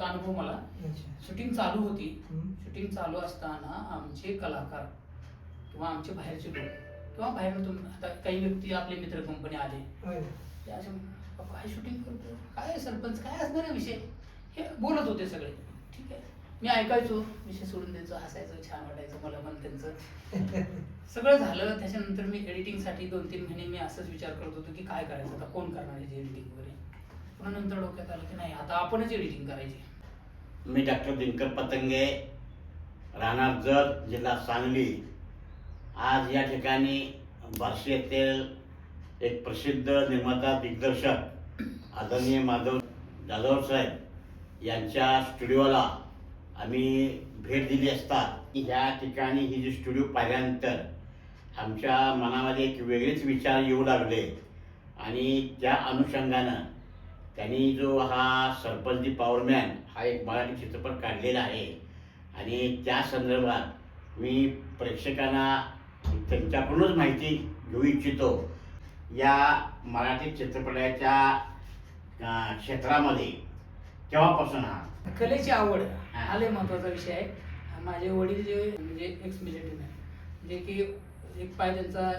एक अनुभव मला. शूटिंग चालू होती. शूटिंग चालू असताना आमचे कलाकार किंवा आमचे बाहेरचे लोक किंवा बाहेरून आता काही व्यक्ती आपले मित्र कंपनी आले, ते असे काय शूटिंग करतो, काय सरपंच, काय असणार आहे विषय, हे बोलत होते सगळे. ठीक आहे, मी ऐकायचो, विषय सोडून द्यायचो, हसायचो, छान वाटायचं मला पण त्यांचं. सगळं झालं. त्याच्यानंतर मी एडिटिंगसाठी 2-3 महिने मी असंच विचार करत होतो की काय करायचं, आता कोण करणार आहे एडिटिंग वगैरे. पुन्हा नंतर डोक्यात आलं की नाही, आता आपणच एडिटिंग करायची. मी डॉक्टर दिनकर पतंगे, राहणार जत, जिल्हा सांगली. आज या ठिकाणी बार्शी येथील एक प्रसिद्ध निर्माता दिग्दर्शक आदरणीय माधव जाधव साहेब यांच्या स्टुडिओला आम्ही भेट दिली असता ह्या ठिकाणी ही जी स्टुडिओ पाहिल्यानंतर आमच्या मनामध्ये एक वेगळेच विचार येऊ लागले आणि त्या अनुषंगानं त्यांनी जो हा सरपंच दी पॉवरमॅन हा एक मराठी चित्रपट काढलेला आहे आणि त्या संदर्भात मी प्रेक्षकांना त्यांच्याकडूनच माहिती घेऊ इच्छितो. या मराठी चित्रपटाच्या क्षेत्रामध्ये केव्हापासून हा कलेची आवड हा लय महत्त्वाचा विषय आहे. माझे वडील जे म्हणजे एक्स मिलिटरी मॅन, जे की एक पाय त्यांचा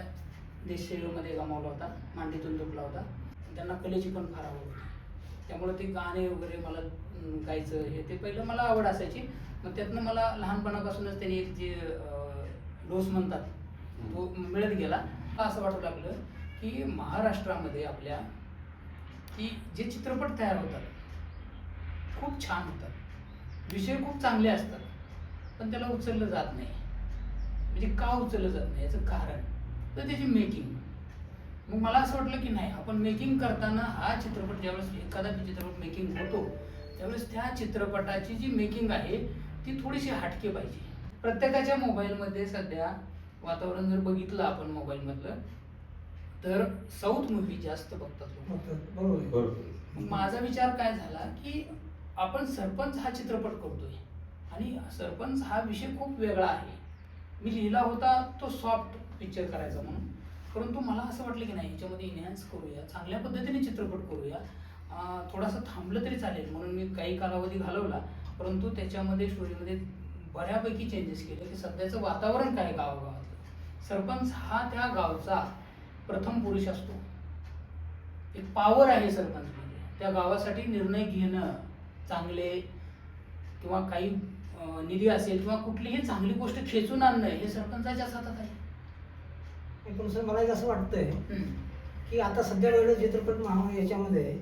देश सेवेमध्ये गमावला होता, मांडीतून तुटला होता. त्यांना कलेची पण फार आवड होती. त्यामुळे ते गाणे वगैरे मला गायचं हे ते पहिलं मला आवड असायची. मग त्यातनं मला लहानपणापासूनच त्यांनी एक जे डोस म्हणतात तो मिळत गेला. असं वाटू लागलं की महाराष्ट्रामध्ये आपल्या की जे चित्रपट तयार होतात खूप छान होतात, विषय खूप चांगले असतात, पण त्याला उचललं जात नाही. म्हणजे का उचललं जात नाही याचं कारण तर त्याची मेकिंग. मग मला असं वाटलं की नाही, आपण मेकिंग करताना हा चित्रपट ज्यावेळेस एखादा चित्रपट मेकिंग होतो त्यावेळेस त्या चित्रपटाची जी मेकिंग आहे ती थोडीशी हटके पाहिजे. प्रत्येकाच्या मोबाईलमध्ये सध्या वातावरण जर बघितलं आपण मोबाईलमधलं तर साऊथ मूव्ही जास्त बघतात लोक. माझा विचार काय झाला की आपण सरपंच हा चित्रपट करतोय आणि सरपंच हा विषय खूप वेगळा आहे. मी लिहिला होता तो सॉफ्ट पिक्चर करायचा म्हणून, परंतु मला असं वाटलं की नाही, याच्यामध्ये इन्हॅन्स करूया, चांगल्या पद्धतीने चित्रपट करूया. थोडासा थांबलं तरी चालेल म्हणून मी काही कालावधी घालवला, परंतु त्याच्यामध्ये स्टोरीमध्ये बऱ्यापैकी चेंजेस केले की सध्याचं वातावरण काय गावागावातलं. सरपंच हा त्या गावचा प्रथम पुरुष असतो, एक पॉवर आहे सरपंचमध्ये. त्या गावासाठी निर्णय घेणं, चांगले किंवा काही निधी असेल किंवा कुठलीही चांगली गोष्ट खेचून आणणं हे सरपंचाच्याच हातात आहे. पण सर मला एक असं वाटतंय की आता सध्या वेळेला चित्रपट याच्यामध्ये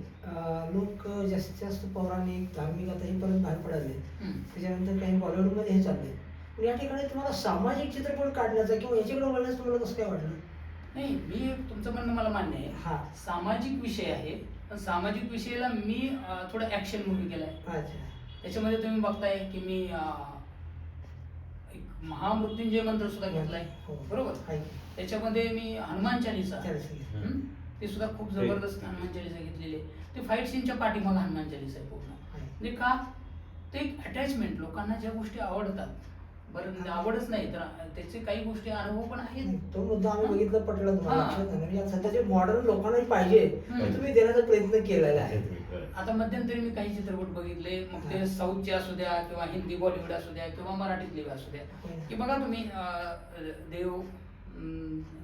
लोक जास्तीत जास्त पौराणिक धार्मिक आता हे परत बाहेर पडाले, त्याच्यानंतर काही बॉलिवूडमध्ये हे चालले. पण या ठिकाणी तुम्हाला सामाजिक चित्रपट काढण्याचा किंवा याच्याकडे वळण्याचं तुम्हाला कसं काय वाटलं? नाही, मी तुमचं म्हणणं मला मान्य आहे. हा सामाजिक विषय आहे, पण सामाजिक विषयाला मी थोडं ऍक्शन मूव्ही केलाय. अच्छा. त्याच्यामध्ये तुम्ही बघताय की मी एक महामृत्युंजय मंत्र सुद्धा घेतलाय, बरोबर. त्याच्यामध्ये मी हनुमान चालीसा ते सुद्धा खूप जबरदस्त हनुमान चालीसा घेतलेली आहे. ते फाईट सीनच्या पाठीमागे हनुमान चालीसा आहे पूर्ण. म्हणजे का, ते एक अटॅचमेंट, लोकांना ज्या गोष्टी आवडतात, बरं आवडच नाही तर त्याचे काही गोष्टी अनुभव पण आहेत. तो मुद्दा आम्ही बघितलं, पटलं तुम्हाला. सध्याचे मॉडर्न लोकांनाही पाहिजे तुम्ही देण्याचा प्रयत्न केलेला आहे. आता मध्यंतरी मी काही चित्रपट बघितले, मग ते साऊथचे असू द्या किंवा हिंदी बॉलिवूड असू द्या किंवा मराठीतले असू द्या, की बघा तुम्ही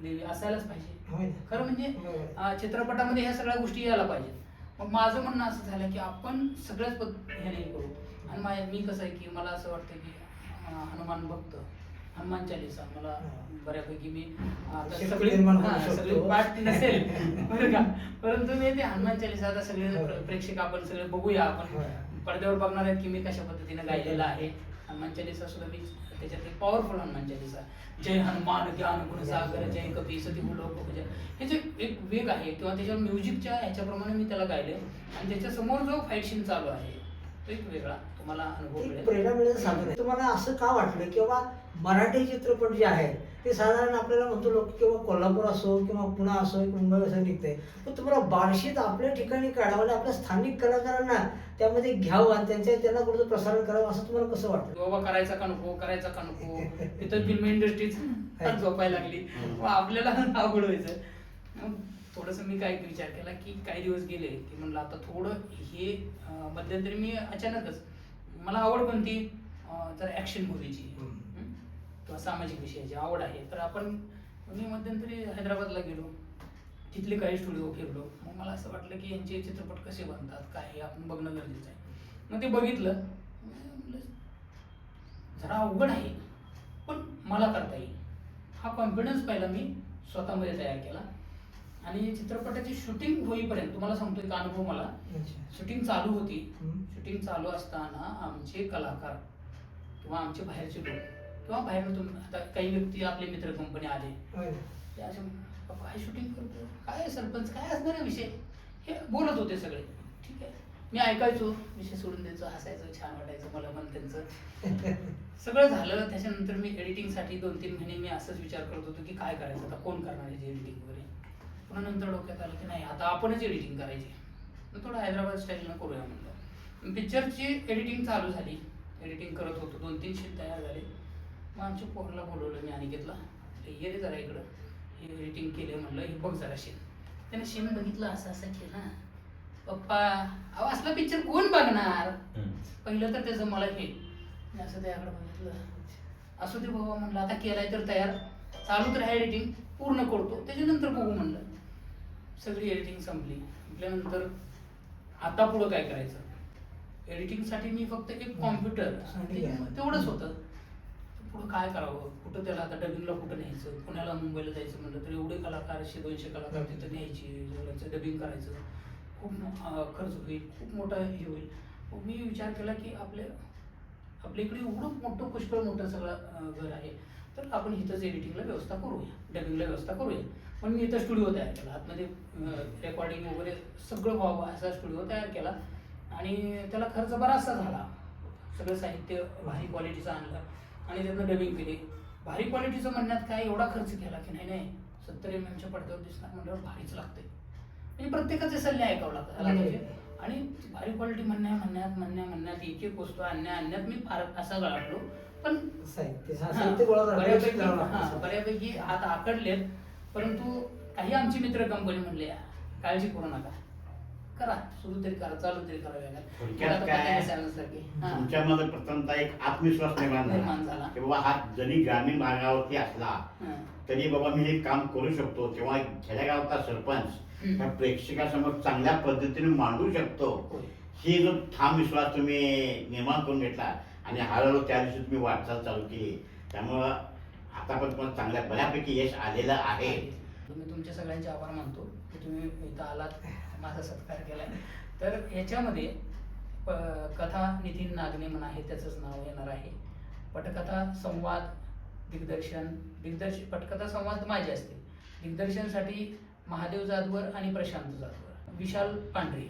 देवी असायलाच पाहिजे. खरं म्हणजे चित्रपटामध्ये ह्या सगळ्या गोष्टी यायला पाहिजेत. मग माझं म्हणणं असं झालं की आपण सगळ्याच हे नाही करू. आणि मी कसं आहे की मला असं वाटतं की हनुमान भक्त, हनुमान चालीसा मला बऱ्यापैकी मी सगळी पाठ नसेल बरं का, परंतु मी ते हनुमान चालीसा आता सगळे प्रेक्षक आपण सगळे बघूया, आपण पडद्यावर बघणार आहेत की मी कशा पद्धतीने गायलेला आहे. हनुमान चालीसा सुद्धा मी त्याच्यात एक पॉवरफुल हनुमान चालीसा, जय हनुमान ज्ञान गुण सागर जय कपी सती लोक, हे जे एक वेग आहे किंवा त्याच्यावर म्युझिकच्या ह्याच्याप्रमाणे मी त्याला गायले आणि त्याच्या समोर जो फाईट सीन चालू आहे तो एक वेगळा तुम्हाला अनुभव मिळेल. प्रेरणा मिळेल साधन आहे. तुम्हाला असं का वाटलं किंवा मराठी चित्रपट जे आहेत ते साधारण आपल्याला म्हणतो लोक किंवा कोल्हापूर असो किंवा पुणे असो किंवा मुंबई असं निघतंय, पण तुम्हाला बार्शीत आपल्या ठिकाणी काढावं, आपल्या स्थानिक कलाकारांना त्यामध्ये घ्यावं आणि त्यांना कुठं प्रसारण करावं असं तुम्हाला कसं वाटतं? बाबा करायचा का नको, करायचा का नको, तिथं फिल्म इंडस्ट्रीच झोपायला लागली, मग आपल्याला अवघड व्हायचं. मग थोडंसं मी काय विचार केला की काही दिवस गेले की म्हणलं आता थोडं हे मध्यंतरी मी अचानकच मला आवड कोणती, तर ॲक्शन मूवीची किंवा सामाजिक विषयाची आवड आहे. तर मी मध्यंतरी हैदराबादला गेलो, तिथले काही स्टुडिओ फिरलो. मग मला असं वाटलं की यांचे चित्रपट कसे बनतात, काय हे आपण बघणं गरजेचं आहे. मग ते बघितलं, म्हटलं जरा अवघड आहे पण मला करता येईल. हा कॉन्फिडन्स पहिला मी स्वतःमध्ये तयार केला. आणि चित्रपटाची शूटिंग होईपर्यंत तुम्हाला सांगतो एक अनुभव मला. शूटिंग चालू होती, शूटिंग चालू असताना आमचे कलाकार किंवा आमचे बाहेरचे लोक किंवा बाहेरून आता काही व्यक्ती आपले मित्र कंपनी आले, ते असे काय शूटिंग करतो, काय सरपंच, काय असणार आहे विषय, हे बोलत होते सगळे. ठीक आहे, मी ऐकायचो, विषय सोडून द्यायचो, हसायचो, छान वाटायचं मला पण त्यांचं. सगळं झालं. त्याच्यानंतर मी एडिटिंगसाठी 2-3 महिने मी असंच विचार करत होतो की काय करायचं, आता कोण करणार आहे एडिटिंग वगैरे. पुन्हा नंतर डोक्यात आलं की नाही, आता आपणच एडिटिंग करायची. मग थोडं हैदराबाद स्टाईलनं करूया म्हणलं. पिक्चरची एडिटिंग चालू झाली, एडिटिंग करत होतो, 2-3 शीट तयार झाले. मग आमच्या पोराला बोलवलं मी अनिकेतला, ये रे जरा इकडं, हे एडिटिंग केलं म्हणलं, हे बघ जरा शीन. त्याने शीन बघितलं, असं असं केलं. पप्पा अहो असला पिक्चर कोण बघणार, पहिलं तर त्याचं मला हे. मी असं त्याकडे बघितलं, असू दे बाबा म्हणलं, आता केलाय तर तयार, चालू तर आहे एडिटिंग, पूर्ण करतो त्याच्यानंतर बघू म्हणलं. सगळी एडिटिंग संपल्यानंतर आता पुढं काय करायचं. एडिटिंगसाठी मी फक्त एक कॉम्प्युटर तेवढंच होतं. पुढं काय करावं, कुठं त्याला आता डबिंगला कुठं न्यायचं, पुण्याला मुंबईला जायचं म्हणलं तर एवढे कलाकार 100-200 कलाकार तिथं न्यायची, डबिंग करायचं, खूप खर्च होईल, खूप मोठा हे होईल. मग मी विचार केला की आपल्या इकडे एवढं मोठं पुष्कळ मोठं सगळं घर आहे, तर आपण इथंच एडिटिंगला व्यवस्था करूया, डबिंगला व्यवस्था करूया. पण मी इथं स्टुडिओ तयार केला, आतमध्ये रेकॉर्डिंग वगैरे सगळं व्हावं असा स्टुडिओ तयार केला. आणि त्याला खर्च बराचसा झाला, सगळं साहित्य भारी क्वालिटीचं आणलं आणि त्यातनं डबिंग केली. भारी क्वालिटीचं म्हणण्यात काय एवढा खर्च केला की नाही 70 mm पडद्यावर दिसणार म्हणल्यावर भारीच लागते. म्हणजे प्रत्येकाचे सल्ले ऐकावं लागतात. आणि भारी क्वालिटी म्हणण्यात एक वस्तू आणण्यात मी फार असा गळाटलो. पण बऱ्यापैकी हात आकडलेत. परंतु काही आमची मित्र कंपनी म्हणले काळजी करू नका, करा, सुरू तरी करा, चालू तरी करा. तुमच्यामध्ये प्रथमतः एक आत्मविश्वास निर्माण झाला की बाबा हा जरी ग्रामीण भागावरती असला तरी बाबा मी हे काम करू शकतो, किंवा खेड्यागावाचा सरपंच ह्या प्रेक्षकासमोर चांगल्या पद्धतीने मांडू शकतो. ही जो ठाम विश्वास तुम्ही निर्माण करून घेतला आणि हळूहळू त्या दिवशी तुम्ही वाटचाल चालू केली, त्यामुळं आता पण तुम्हाला चांगल्या बऱ्यापैकी यश आलेलं आहे. मी तुमच्या सगळ्यांचे आभार मानतो की तुम्ही इथं आलात, माझा सत्कार केलाय. तर ह्याच्यामध्ये कथा नितीन नागणे म्हणून आहे, त्याचंच नाव येणार आहे. पटकथा संवाद दिग्दर्शन पटकथा संवाद माझे असतील. दिग्दर्शनसाठी महादेव जाधवर आणि प्रशांत जाधवर. विशाल पांढरे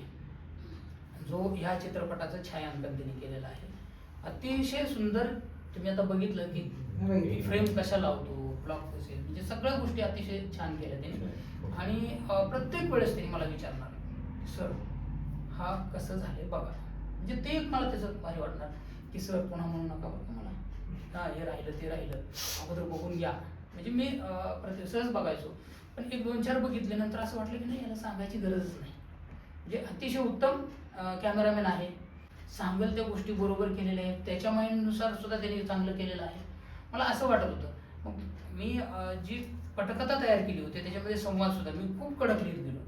जो ह्या चित्रपटाचं छायांकन त्यांनी केलेलं आहे. अतिशय सुंदर. तुम्ही आता बघितलं की फ्रेम कशा लावतो, ब्लॉक कसे, म्हणजे सगळ्या गोष्टी अतिशय छान केल्या त्यांनी. आणि प्रत्येक वेळेस त्यांनी मला विचारणार, सर हा कसं झालंय बघा. म्हणजे ते एक मला त्याचं भारी वाटणार की सर पुन्हा म्हणू नका बघा मला, हा हे राहिलं ते राहिलं, अगोदर बघून घ्या. म्हणजे मी सहज बघायचो. पण 1-2-4 बघितल्यानंतर असं वाटलं की नाही याला सांगायची गरजच नाही. म्हणजे अतिशय उत्तम कॅमेरामॅन आहे, सांगेल त्या गोष्टी बरोबर केलेल्या आहेत, त्याच्या माइंडनुसार सुद्धा त्यांनी चांगलं केलेलं आहे. मला असं वाटत होतं. मग मी जी पटकथा तयार केली होती त्याच्यामध्ये संवाद सुद्धा मी खूप कडक लिहित गेलो.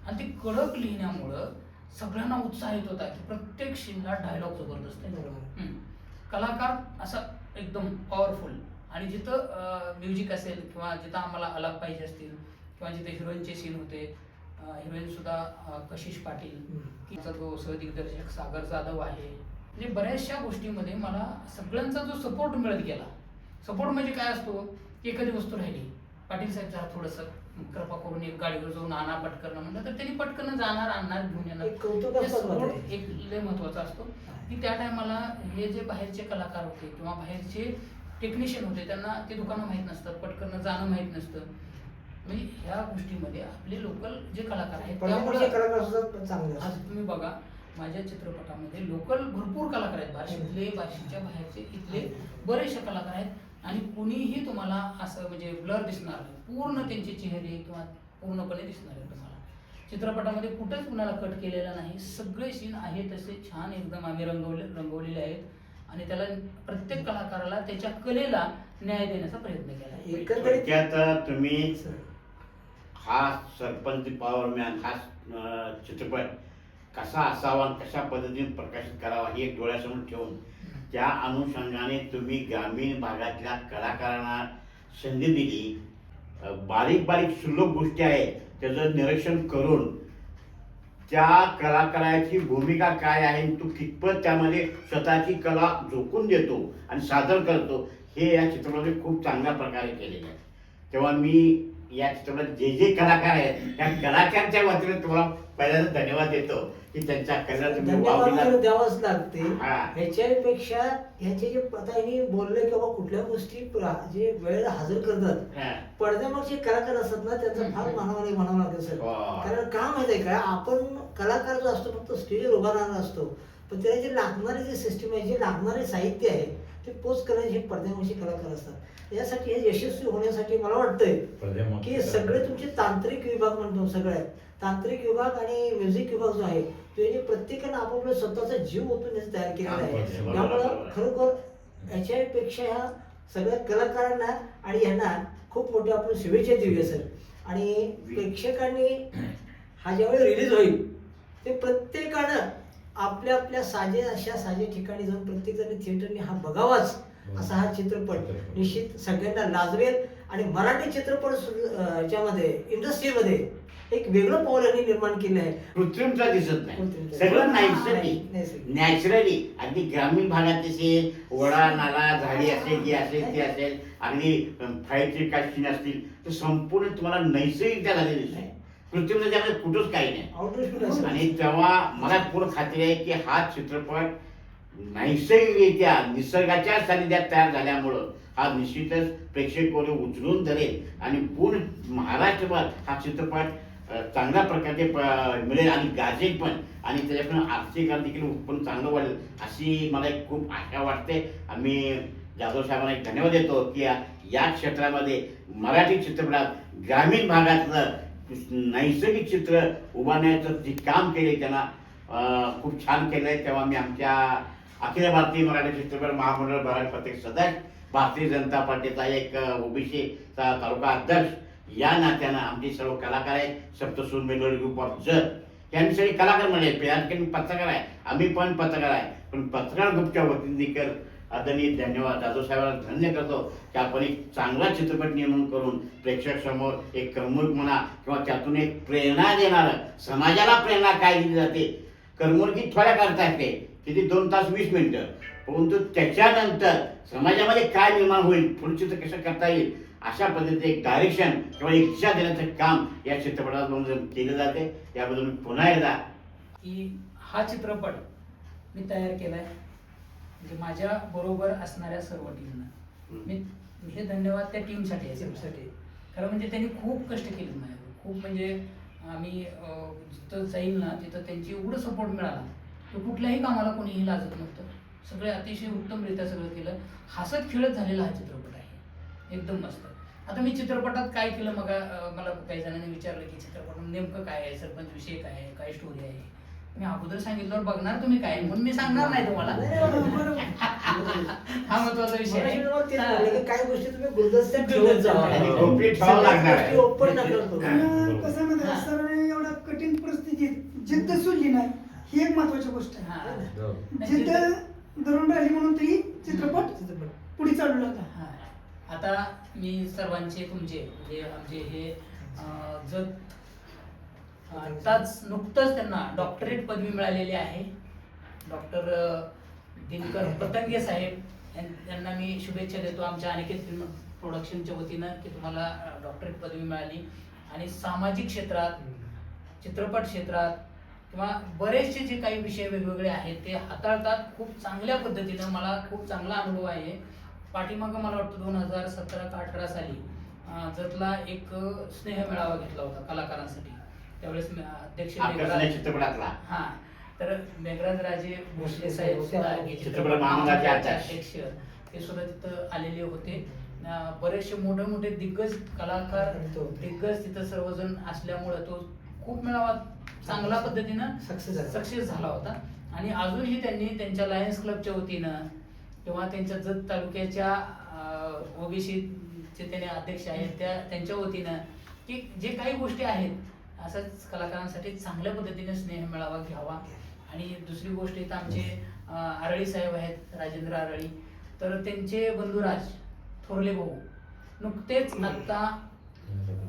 आणि ते कडक लिहिण्यामुळं सगळ्यांना उत्साह येत होता की प्रत्येक सीनला डायलॉग जबरदस्त आहे, कलाकार असा एकदम पॉवरफुल. आणि जिथं म्युझिक असेल किंवा जिथं आम्हाला आलाप पाहिजे असतील किंवा जिथे हिरोईनचे सीन होते, हिरोईन सुद्धा कशिश पाटील, तिचा जो सहदिग्दर्शक सागर जाधव आहे. म्हणजे बऱ्याचशा गोष्टीमध्ये मला सगळ्यांचा जो सपोर्ट मिळत गेला. सपोर्ट म्हणजे काय असतो की एखादी वस्तू राहिली, पाटील साहेब जरा थोडंसं कृपा करून एक गाडीवर जाऊन आणा पटकन म्हणलं तर त्यांनी पटकन जाणार, आणणार, घेऊन येणार. सपोर्ट एक लय महत्वाचा असतो. की त्या टायमाला हे जे बाहेरचे कलाकार होते किंवा बाहेरचे टेक्निशियन होते त्यांना ते दुकानं माहीत नसतात, पटकन जाणं माहीत नसतं. म्हणजे ह्या गोष्टीमध्ये आपले लोकल जे कलाकार आहेत त्यामुळे आज तुम्ही बघा माझ्या चित्रपटामध्ये लोकल भरपूर कलाकार आहेत, बार्शीतले, बार्शीच्या बाहेरचे, इथले बरेचसे कलाकार आहेत. आणि कुणीही तुम्हाला असं म्हणजे ब्लर दिसणार नाही, पूर्ण त्यांचे चेहरे किंवा पूर्णपणे दिसणार आहे तुम्हाला. चित्रपटामध्ये कुठंच कुणाला कट केलेला नाही, सगळे सीन आहे तसे छान एकदम आम्ही रंगवलेले आहेत. आणि त्याला प्रत्येक कलाकाराला त्याच्या कलेला न्याय देण्याचा प्रयत्न केला. एकंदरीत थोडक्यात तुम्ही हा सरपंच पॉवरमॅन हा चित्रपट कसा असावा आणि कशा पद्धतीने प्रकाशित करावा हे एक डोळ्यासमोर ठेवून त्या अनुषंगाने तुम्ही ग्रामीण भागातल्या कलाकारांना संधी दिली. बारीक बारीक सुलभ गोष्टी आहेत त्याचं निरीक्षण करून त्या कलाकाराची भूमिका काय आहे, तो कितपत त्यामध्ये स्वतःची कला झोकून देतो आणि सादर करतो, हे या चित्रपटाने खूप चांगल्या प्रकारे केलेलं आहे. तेव्हा मी या चित्रपटात जे जे कलाकार आहेत त्या कलाकारांच्या वतीने तुम्हाला पहिल्यांदा धन्यवाद देतो की त्यांच्या कलेला तुम्ही वाव धन्यवाद दिला. तर द्यावाच लागते. हा. ह्याच्यापेक्षा ह्याचे जे आता यांनी बोलले की बाबा कुठल्या गोष्टी जे वेळेला हजर करतात हा. पडद्यामागचे कलाकार असतात ना त्यांचं फार म्हणावं लागेल सर. हो. कारण का माहितीये का, आपण कलाकार जो असतो फक्त स्टेजवर उभा राहणार असतो, पण त्याला जे लागणारे जे सिस्टीम आहे, जे लागणारे साहित्य आहे ते पोच करण्याचे हे पडद्यामागचे कलाकार असतात. यासाठी हे यशस्वी होण्यासाठी मला वाटतंय की सगळे तुमचे तांत्रिक विभाग म्हणतो, सगळे तांत्रिक विभाग आणि म्युझिक विभाग जो आहे तो प्रत्येकानं आपापला स्वतःचा जीव ओतून याचं तयार केलेला आहे. त्यामुळं खरोखर याच्यापेक्षा ह्या सगळ्या कलाकारांना आणि ह्यांना खूप मोठ्या आपण शुभेच्छा देऊया सर. आणि प्रेक्षकांनी हा ज्यावेळी रिलीज होईल ते प्रत्येकानं आपल्या आपल्या साजे ठिकाणी जाऊन प्रत्येक जण थिएटरने हा बघावाच असा हा चित्रपट निश्चित सगळ्यांना लाजवेल. आणि मराठी चित्रपट ज्यामध्ये इंडस्ट्रीमध्ये एक वेगळं पाऊल यांनी निर्माण केलं आहे. कृत्रिमचा दिसत नाही, सगळं नैसर्गिक नॅचरली. अगदी ग्रामीण भागात तसे वडा नाला झाडी असेल ती असेल ते असेल, अगदी फाईटचे काय सीन असतील तर संपूर्ण तुम्हाला नैसर्गिक त्या झालेली दिसत आहे. कृत्रिम त्यामध्ये कुठंच काही नाही. आणि तेव्हा मला पूर्ण खात्री आहे की हा चित्रपट नैसर्गिकरित्या निसर्गाच्या सानिध्यात तयार झाल्यामुळं हा निश्चितच प्रेक्षक वर्ग उचलून धरेल आणि पूर्ण महाराष्ट्रभर हा चित्रपट चांगल्या प्रकारे मिळेल आणि गाजेल पण, आणि त्याच्यातून आर्थिक देखील उत्पन्न चांगलं वाढेल अशी मला एक खूप आशा वाटते. आम्ही जाधव साहेबांना एक धन्यवाद देतो की या क्षेत्रामध्ये मराठी चित्रपटात ग्रामीण भागातलं नैसर्गिक चित्र उभारण्याचं जे काम केले त्यांना खूप छान केलं आहे. तेव्हा मी आमच्या अखिल भारतीय मराठी चित्रपट महामंडळ भरारी प्रत्येक सदस्य, भारतीय जनता पार्टीचा एक ओबीसीचा तालुका अध्यक्ष या नात्यानं आमचे सर्व कलाकार आहेत, Saptasur melody group of Jat यांनी सगळे कलाकार म्हणजे मी पत्रकार आहे, आम्ही पण पत्रकार आहे, पण पत्रकार ग्रुपच्या वतीने देखील आदरणीय धन्यवाद जाधव साहेबांना धन्य करतो की आपण एक चांगला चित्रपट निर्माण करून प्रेक्षक समोर एक करमणूक म्हणा किंवा त्यातून एक प्रेरणा देणारं, समाजाला प्रेरणा काय दिली जाते, करमणुकी थोड्या करता येते किती 2 तास 20 मिनिटं, परंतु त्याच्यानंतर समाजामध्ये काय निर्माण होईल, पुढे चित्र कसं करता येईल अशा पद्धतीने एक डायरेक्शन किंवा एक दिशा देण्याचं काम या चित्रपटातून केलं जाते. याबद्दल मी पुन्हा एकदा की हा चित्रपट मी तयार केलाय म्हणजे माझ्या बरोबर असणाऱ्या सर्व टीमना मी हे धन्यवाद त्या टीमसाठी आहे. खरं म्हणजे त्यांनी खूप कष्ट केले माझ्यावर, खूप म्हणजे आम्ही जिथं जाईल ना तिथं त्यांची एवढं सपोर्ट मिळाला तर कुठल्याही कामाला कोणीही लाजत नव्हतं. सगळे अतिशय उत्तमरित्या सगळं केलं, हसत खेळत झालेला हा चित्रपट आहे, एकदम मस्त. आता मी चित्रपटात काय केलं, मग मला काही जणांनी विचारलं की चित्रपटात नेमकं काय आहे, सरपंच विषय काय आहे, काय स्टोरी आहे. मी अगोदर सांगितल्यावर बघणार तुम्ही काय म्हणून मी सांगणार नाही तुम्हाला. हा महत्वाचा विषय आहे. काही गोष्टी तुम्ही गुलदस्त्यात ठेवत जा. कसं माहिती सरांनी एवढ्या कठीण परिस्थितीत जिद्द सोडली नाही, ही एक महत्वाची गोष्ट आहे. जिद्द धरून राहिली म्हणून तरी चित्रपट पुढे चालू होता. आता मी सर्वांचे तुमचे म्हणजे आमचे हे जत आताच नुकतंच त्यांना डॉक्टरेट पदवी मिळालेली आहे. डॉक्टर दिनकर पतंगे साहेब यांना मी शुभेच्छा देतो आमच्या अनिकेत फिल्म प्रोडक्शनच्या वतीनं की तुम्हाला डॉक्टरेट पदवी मिळाली. आणि सामाजिक क्षेत्रात, चित्रपट क्षेत्रात किंवा बरेचसे जे काही विषय वेगवेगळे आहेत ते हाताळतात खूप चांगल्या पद्धतीनं. मला खूप चांगला अनुभव आहे. पाठीमागं मला वाटतं 2017 का 18 साली जतला एक स्नेह मेळावा घेतला होता कलाकारांसाठी. त्यावेळेस अध्यक्ष चित्रपटातला तर मेघराज राजे भोसले साहेब चित्रपट महामंडळाचे अध्यक्ष ते सुद्धा तिथं आलेले होते. बरेचसे मोठे मोठे दिग्गज कलाकार दिग्गज तिथं सर्वजण असल्यामुळं तो खूप मेळावा चांगल्या पद्धतीनं सक्सेस झाला होता. आणि अजूनही त्यांनी त्यांच्या लायन्स क्लबच्या वतीनं किंवा त्यांच्या जत तालुक्याच्या ओबीसीचे त्याने अध्यक्ष आहेत त्यांच्या वतीनं की जे काही गोष्टी आहेत असंच कलाकारांसाठी चांगल्या पद्धतीने स्नेह मेळावा घ्यावा. आणि दुसरी गोष्ट इथं आमचे आरळी साहेब आहेत, राजेंद्र आरळी, तर त्यांचे बंधुराज थोरले भाऊ नुकतेच आता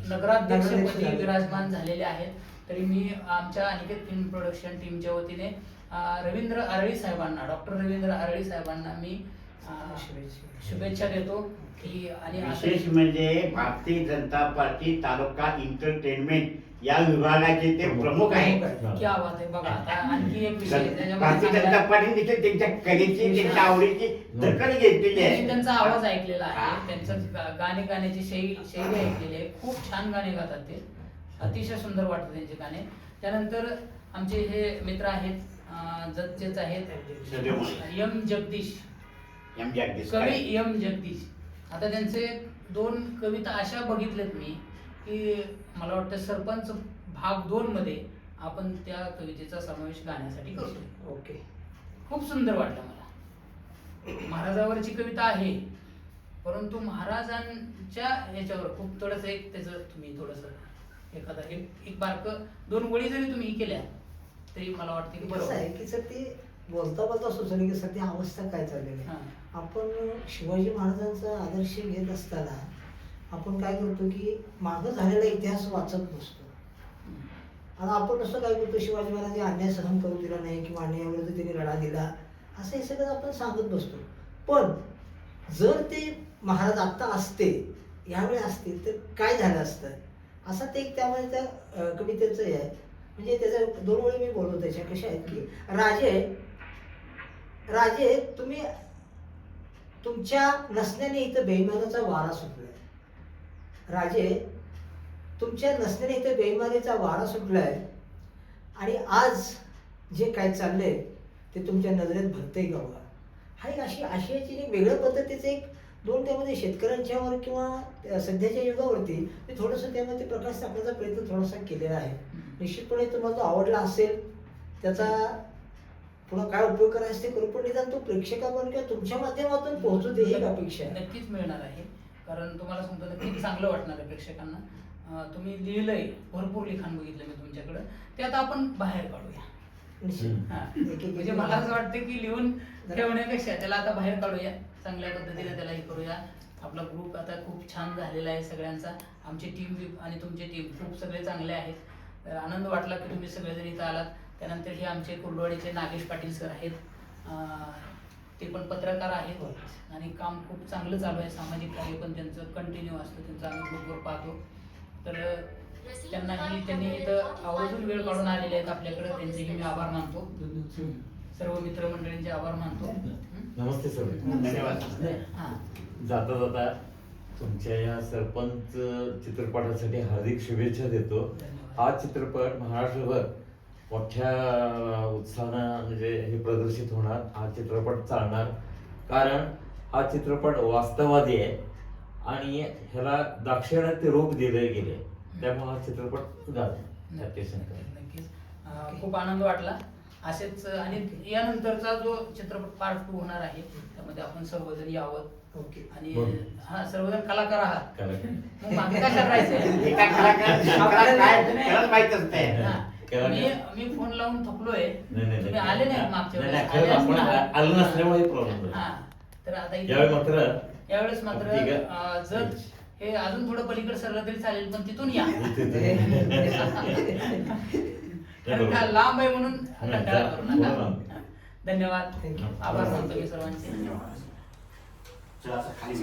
नगराध्यक्षपदी विराजमान झालेले आहेत. तरी मी आमच्या अनिकेत फिल्म प्रोडक्शन टीमच्या वतीने रवींद्र आरळी साहेबांना, डॉक्टर रवींद्र आरळी साहेबांना मी शुभेच्छा देतो की आणि विशेष म्हणजे भारतीय जनता पार्टी तालुका एंटरटेनमेंट या विभागाचे ते प्रमुख आहेत. क्या बात आहे. बघा आता आणखी एक विषय भारतीय जनता पार्टी देखील त्यांच्या कलेची, त्यांच्या आवडीची दखल घेतलेली आहे. त्यांचा आवाज ऐकलेला आहे, त्यांचं गाणे गाण्याची शैली ऐकलेली आहे. खूप छान गाणे गातात ते, अतिशय सुंदर वाटतं त्यांचे गाणे. त्यानंतर आमचे हे मित्र आहेत, जतचेच आहेत, एम जगदीश, कवी एम जगदीश. आता त्यांचे 2 कविता अशा बघितल्यात मी की मला वाटतं सरपंच भाग 2 मध्ये आपण त्या कवितेचा समावेश गाण्यासाठी करतो. ओके. खूप सुंदर वाटलं मला. महाराजावरची कविता आहे, परंतु महाराजांच्या ह्याच्यावर खूप थोडंसं एक त्याचं तुम्ही थोडंसं एखादा एक बारक 2 ओळी जरी तुम्ही केल्या तरी मला वाटतं की बरोबर आहे की सर ते बोलता बोलता सुचवलं की सध्या अवस्था काय चाललेली आहे. आपण शिवाजी महाराजांचा आदर्श घेत असताना आपण काय करतो की मागं झालेला इतिहास वाचत नसतो. आता आपण नुसतं काय करतो, शिवाजी महाराजांनी अन्याय सहन करू दिला नाही किंवा अन्यायाविरुद्ध त्यांनी लढा दिला असं हे सगळं आपण सांगत बसतो. पण जर ते महाराज आत्ता असते, यावेळी असते, तर काय झालं असतं असं ते एक त्यामध्ये त्या कवितेचं हे आहे. म्हणजे त्याच्या 2 ओळी मी बोलतो त्याच्या कशा आहेत की राजे तुम्ही तुमच्या नसण्याने इथं बेईमानीचा वारा सुटलाय. राजे तुमच्या नसण्याने इथं बेईमानीचा वारा सुटलाय आणि आज जे काय चाललंय ते तुमच्या नजरेत भरतंय का बघा. हा एक अशी आशयाची एक वेगळ्या पद्धतीचं एक 2 त्यामध्ये शेतकऱ्यांच्यावर किंवा सध्याच्या युगावरती ते थोडंसं त्यामध्ये प्रकाश टाकण्याचा प्रयत्न थोडासा केलेला आहे. निश्चितपणे तुम्हाला तो आवडला असेल, त्याचा पुन्हा काय उपयोग करायचा ते करू, पण निदान तो प्रेक्षकापर्यंत किंवा तुमच्या माध्यमातून पोहोचू दे ही अपेक्षा आहे. नक्कीच मिळणार आहे, कारण तुम्हाला सांगतो नक्कीच चांगलं वाटणार आहे प्रेक्षकांना. तुम्ही लिहिलंय, भरपूर लिखाण बघितलं मी तुमच्याकडं, ते आता आपण बाहेर काढूया. म्हणजे मला असं वाटतं की लिहून ठेवण्यापेक्षा त्याला आता बाहेर काढूया, चांगल्या पद्धतीने त्याला हे करूया. आपला ग्रुप आता खूप छान झालेला आहे सगळ्यांचा. आमची टीम आणि तुमची टीम खूप सगळे चांगले आहेत. तर आनंद वाटला की तुम्ही सगळेजण इथं आलात. त्यानंतर हे आमचे कुर्डवाडीचे नागेश पाटील सर आहेत, ते पण पत्रकार आहेत आणि काम खूप चांगलं चालू आहे. सामाजिक कार्य पण त्यांचं कंटिन्यू असतं, त्यांचं आम्ही ग्रुपवर पाहतो. तर त्यांनी इथं आवर्जून वेळ काढून आलेले आहेत आपल्याकडे, त्यांचेही मी आभार मानतो. सर्व मित्रमंडळींचे आभार मानतो. नमस्ते सर. धन्यवाद. जाता जाता तुमच्या या सरपंच चित्रपटासाठी हार्दिक शुभेच्छा देतो. हा चित्रपट महाराष्ट्रभर मोठ्या उत्साहानं म्हणजे हे प्रदर्शित होणार, हा चित्रपट चालणार, कारण हा चित्रपट वास्तववादी आहे आणि ह्याला दाक्षिणात्य रूप दिले गेले, त्यामुळे हा चित्रपट नक्कीच खूप आनंद वाटला. असेच आणि यानंतरचा जो चित्रपट पार्ट 2 होणार आहे त्यामध्ये आपण सर्वजण यावं. ओके. आणि हा सर्वजण कलाकार आहात, मग मागे कशा करायचंय एका कलाकाराला काय करायला माहित असते. मी फोन लावून थकलोय, नाही, तुम्ही आले नाही मागच्या नाही, वेळेस. खरंच आपण आलं नसल्यामुळे प्रॉब्लेम झाला. तर आता यावेळेस मात्र जर हे अजून थोडं पलीकडे सरलं तरी चालेल, पण तिथून या. लांब आहे म्हणून कंटाळा करू नका. धन्यवाद, आभार मानतो मी सर्वांचे. चला आता खाली